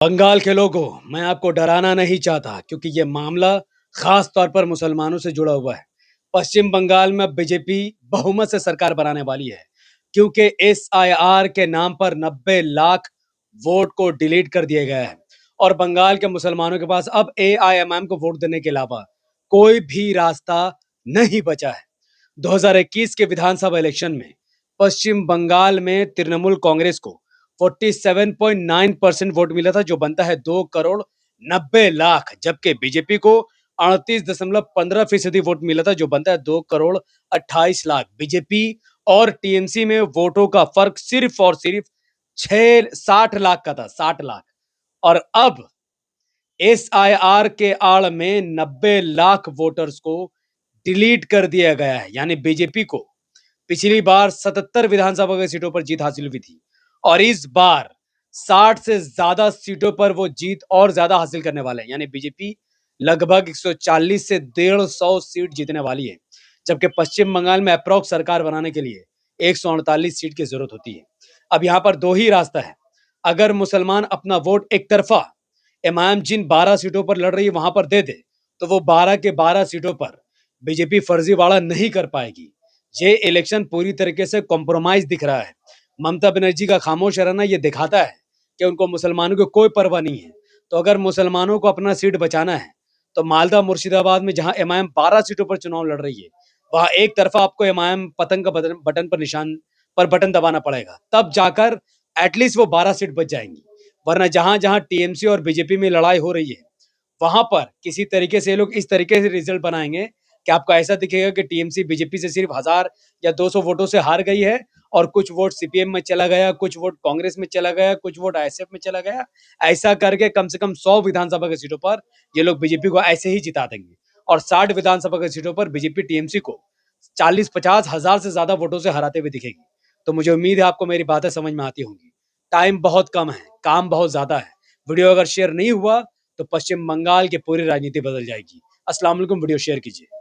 बंगाल के लोगों, मैं आपको डराना नहीं चाहता क्योंकि ये मामला खास तौर पर मुसलमानों से जुड़ा हुआ है। पश्चिम बंगाल में बीजेपी बहुमत से सरकार बनाने वाली है क्योंकि एसआईआर के नाम पर 90 लाख वोट को डिलीट कर दिया गया है और बंगाल के मुसलमानों के पास अब एआईएमआईएम को वोट देने के अलावा कोई भी रास्ता नहीं बचा है। 2021 के विधानसभा इलेक्शन में पश्चिम बंगाल में तृणमूल कांग्रेस को 47.9% वोट मिला था, जो बनता है 2 करोड़ 90 लाख, जबकि बीजेपी को 38.15% वोट मिला था, जो बनता है 2 करोड़ 28 लाख। बीजेपी और टीएमसी में वोटों का फर्क सिर्फ और सिर्फ 60 लाख का था, 60 लाख। और अब एसआईआर के आड़ में 90 लाख वोटर्स को डिलीट कर दिया गया है। यानी बीजेपी को पिछली बार 77 विधानसभा की सीटों पर जीत हासिल हुई थी और इस बार 60 से ज्यादा सीटों पर वो जीत और ज्यादा हासिल करने वाले हैं। यानी बीजेपी लगभग 140 से 150 सीट जीतने वाली है, जबकि पश्चिम बंगाल में अप्रोक्स सरकार बनाने के लिए 148 सीट की जरूरत होती है। अब यहाँ पर दो ही रास्ता है। अगर मुसलमान अपना वोट एक तरफा एमआईएम जिन 12 सीटों पर लड़ रही है वहां पर दे दे, तो वो 12 के 12 सीटों पर बीजेपी फर्जीवाड़ा नहीं कर पाएगी। ये इलेक्शन पूरी तरीके से कॉम्प्रोमाइज दिख रहा है। ममता बनर्जी का खामोश रहना ये दिखाता है कि उनको मुसलमानों की कोई परवाह नहीं है। तो अगर मुसलमानों को अपना सीट बचाना है तो मालदा मुर्शिदाबाद में जहां एमआईएम 12 सीटों पर चुनाव लड़ रही है, वहां एक तरफा आपको एमआईएम पतंग का बटन पर निशान पर बटन दबाना पड़ेगा, तब जाकर एटलीस्ट वो 12 सीट बच जाएंगी। वरना जहां जहां टीएमसी और बीजेपी में लड़ाई हो रही है, वहां पर किसी तरीके से लोग इस तरीके से रिजल्ट बनाएंगे कि आपको ऐसा दिखेगा कि टीएमसी बीजेपी से सिर्फ 1000 या 200 वोटों से हार गई है और कुछ वोट सीपीएम में चला गया, कुछ वोट कांग्रेस में चला गया, कुछ वोट आईएसएफ में चला गया। ऐसा करके कम से कम 100 विधानसभा की सीटों पर ये लोग बीजेपी को ऐसे ही जिता देंगे और 60 विधानसभा की सीटों पर बीजेपी टीएमसी को 40-50 हजार से ज्यादा वोटों से हराते हुए दिखेगी। तो मुझे उम्मीद है आपको मेरी बातें समझ में आती होंगी। टाइम बहुत कम है, काम बहुत ज्यादा है। वीडियो अगर शेयर नहीं हुआ तो पश्चिम बंगाल की पूरी राजनीति बदल जाएगी। अस्सलाम वालेकुम, वीडियो शेयर कीजिए।